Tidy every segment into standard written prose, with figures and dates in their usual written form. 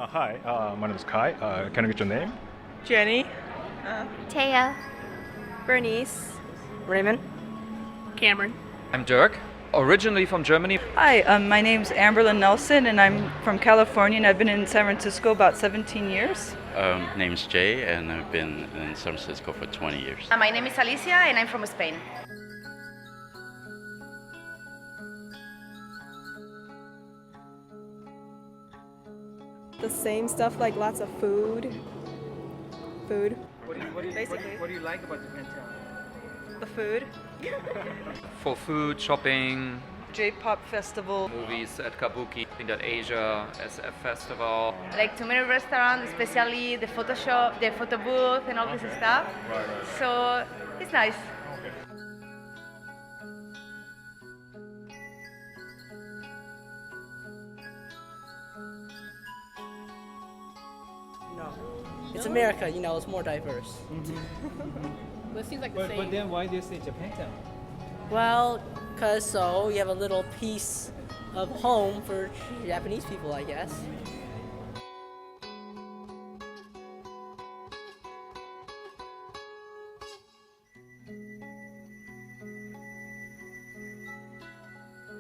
Hi, my name is Kai. Can I get your name? Jenny. Taya. Bernice. Raymond. Cameron. I'm Dirk, originally from Germany. Hi, my name's Amberlyn Nelson, and I'm from California, and I've been in San Francisco about 17 years. Name's Jay, and I've been in San Francisco for 20 years. My name is Alicia, and I'm from Spain. The same stuff, like lots of food. Food. Basically. What do you like about Japantown? The food. For food, shopping, J-pop festival. movies at Kabuki, I think that Asia SF Festival. Like too many restaurants, especially the photo shop, the photo booth, and all this stuff. Right. So it's nice. No. It's America, it's more diverse. Well, it seems like the same. But then why do you say Japantown? Well, because so you have a little piece of home for Japanese people, I guess.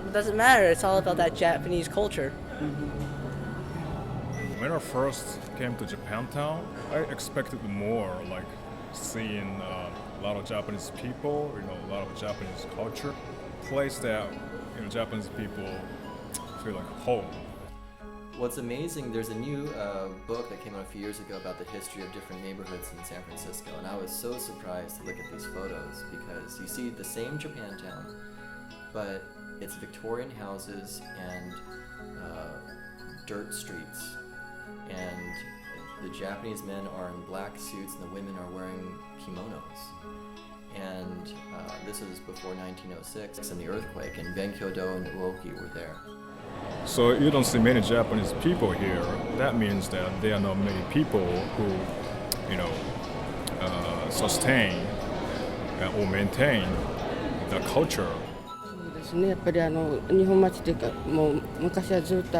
It doesn't matter, it's all about that Japanese culture. When I first came to Japantown, I expected more, like seeing a lot of Japanese people, a lot of Japanese culture, place that Japanese people feel like home. What's amazing, there's a new book that came out a few years ago about the history of different neighborhoods in San Francisco, and I was so surprised to look at these photos because you see the same Japantown, but it's Victorian houses and dirt streets, and the Japanese men are in black suits and the women are wearing kimonos. And this was before 1906 and the earthquake, and Benkyo-do and Uoki were there. So you don't see many Japanese people here. That means that there are not many people who, sustain or maintain the culture. そうですね。やっぱり日本町というかもう昔はずっと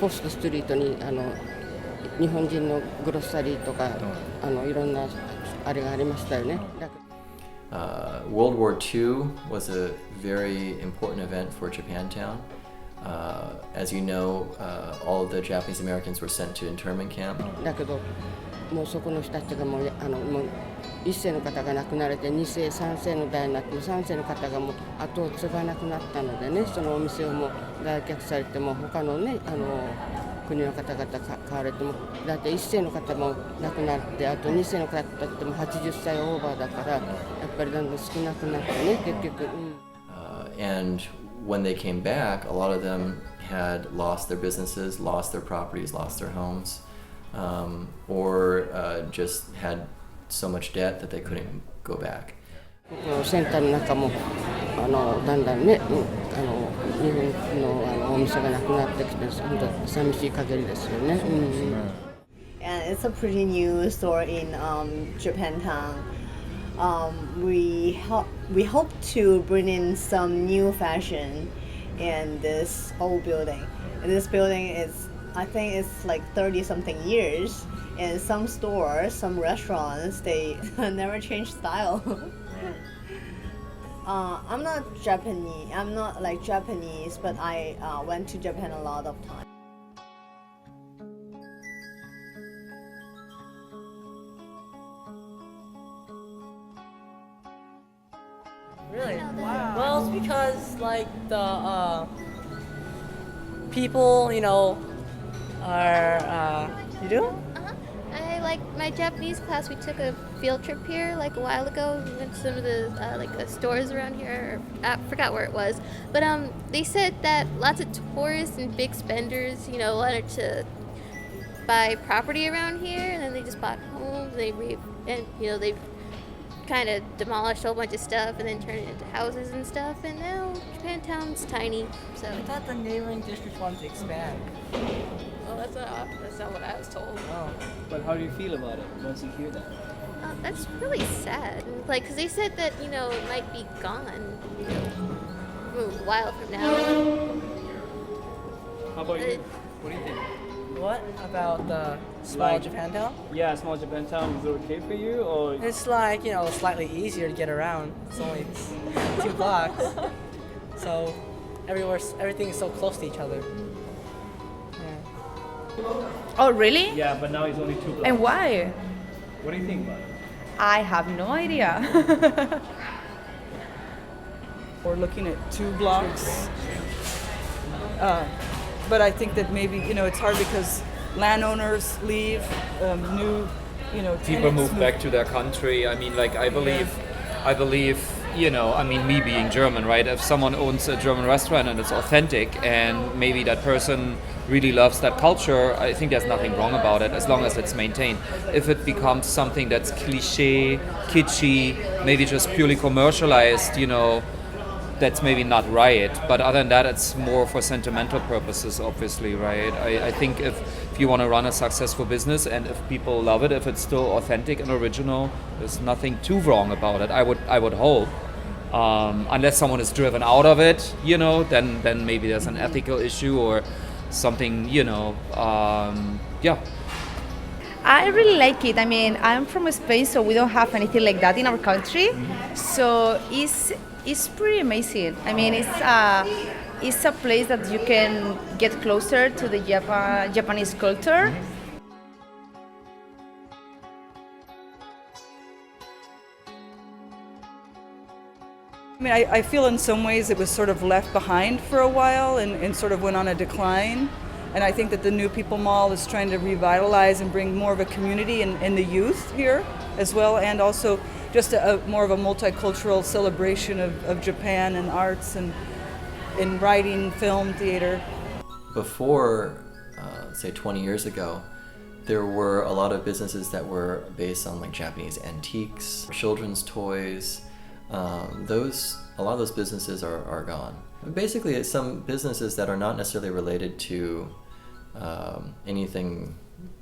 ポストストリートに日本人のグロッサリーとかいろんなあれがありましたよね。World War II was a very important event for Japantown. As you know, all of the Japanese Americans were sent to internment camp. だけどもうそこの人たちがもうもう一世の方が亡くなられて二世三世の代になって三世の方がもう後を継がなくなったのでね、そのお店をもう売却されても他のね国の方々買われてもだって一世の方も亡くなってあと二世の方っても80歳オーバーだからやっぱりだんだん少なくなってね結局。And when they came back, a lot of them had lost their businesses, lost their properties, lost their homes, or just had so much debt that they couldn't go back. センターの中もだんだんね日本のお店がなくなってきて本当寂しい限りですよね。And it's a pretty new store in Japantown. We hope to bring in some new fashion in this old building. And this building is, I think it's like 30-something years. And some stores, some restaurants, they never change style. I'm not Japanese. I'm not like Japanese, but I went to Japan a lot of times. Really? Wow. Well, it's because like the people, are you do? I like my Japanese class. We took a field trip here like a while ago. We went to some of the stores around here. I forgot where it was, but they said that lots of tourists and big spenders, wanted to buy property around here, and then they just bought homes. They kind of demolished a whole bunch of stuff and then turned it into houses and stuff. And now Japantown's tiny. So I thought the neighboring districts wanted to expand. Well, that's not what I was told. Oh. But how do you feel about it once you hear that? That's really sad. Like, because they said that, it might be gone, a while from now. How about you? What do you think? what about the small Like- Japantown? Yeah, small Japantown is okay for you, or It's like, slightly easier to get around. It's only 2 blocks. So everything is so close to each other. Yeah. Oh, really? yeah, but now it's only 2 blocks. And why? What do you think about it? I have no idea. We're looking at 2 blocks. But I think that maybe, it's hard because landowners leave, new, People tenants move back to their country. I mean, like, I believe, me being German, right? If someone owns a German restaurant and it's authentic and maybe that person really loves that culture, I think there's nothing wrong about it as long as it's maintained. If it becomes something that's cliche, kitschy, maybe just purely commercialized, that's maybe not right. But other than that, it's more for sentimental purposes, obviously, right? I think if you want to run a successful business and if people love it, if it's still authentic and original, there's nothing too wrong about it. I would hope. Unless someone is driven out of it, then maybe there's an ethical issue or something, yeah. I really like it. I mean, I'm from Spain, so we don't have anything like that in our country. So it's pretty amazing. I mean, it's a place that you can get closer to the Japanese culture. I mean, I feel in some ways it was sort of left behind for a while and sort of went on a decline. And I think that the New People Mall is trying to revitalize and bring more of a community in the youth here as well, and also just more of a multicultural celebration of Japan and arts and in writing, film, theater. Before, say 20 years ago, there were a lot of businesses that were based on like Japanese antiques, children's toys. A lot of those businesses are gone. Basically, it's some businesses that are not necessarily related to anything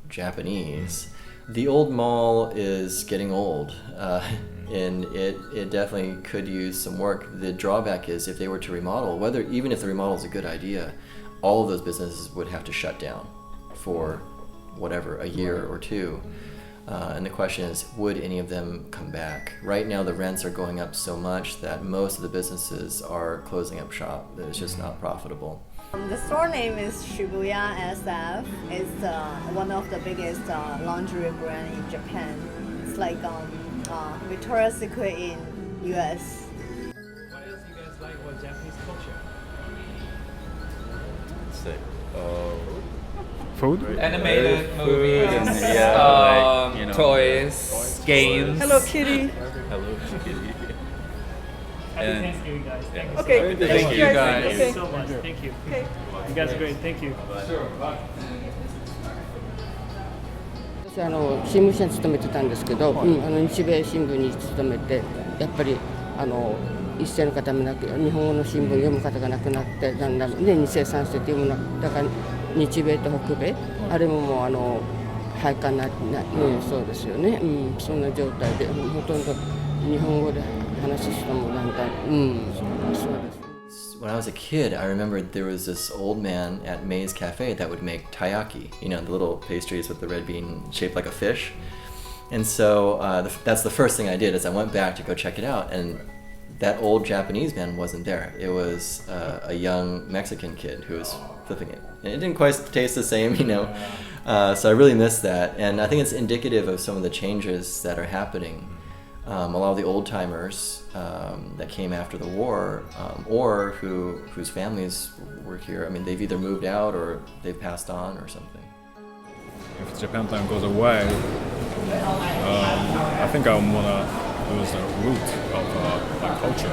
Japanese. The old mall is getting old, and it definitely could use some work. The drawback is if they were to remodel, even if the remodel is a good idea, all of those businesses would have to shut down for whatever, a year or 2. And the question is, would any of them come back? Right now the rents are going up so much that most of the businesses are closing up shop. It's just not profitable. The store name is Shibuya SF. It's one of the biggest laundry brand in Japan. It's like Victoria's Secret in US. What else you guys like about Japanese culture? Let's say, Food? Animated movies, yeah, toys, games. Hello, Kitty. Hello, Kitty. Happy And- Thanksgiving, guys. Thank you Okay, so much. Thank you, guys. Thank you so much. Thank you. Okay. You guys are great. Thank you. 私新聞社に勤めてたんですけど、日米新聞に勤めてやっぱり一世の方もなく日本語の新聞読む方がなくなってだんだん2世3世っていうものだから日米と北米あれももう廃刊になってそうですよね、そんな状態でほとんど日本語で話す人もだんだんそうです。When I was a kid, I remembered there was this old man at May's Cafe that would make taiyaki, the little pastries with the red bean shaped like a fish. And so that's the first thing I did is I went back to go check it out, and that old Japanese man wasn't there. It was a young Mexican kid who was flipping it. And it didn't quite taste the same, so I really missed that. And I think it's indicative of some of the changes that are happening. A lot of the old-timers that came after the war, or whose families were here, I mean, they've either moved out or they've passed on or something. If Japantown goes away, I think I'm gonna lose the root of my culture,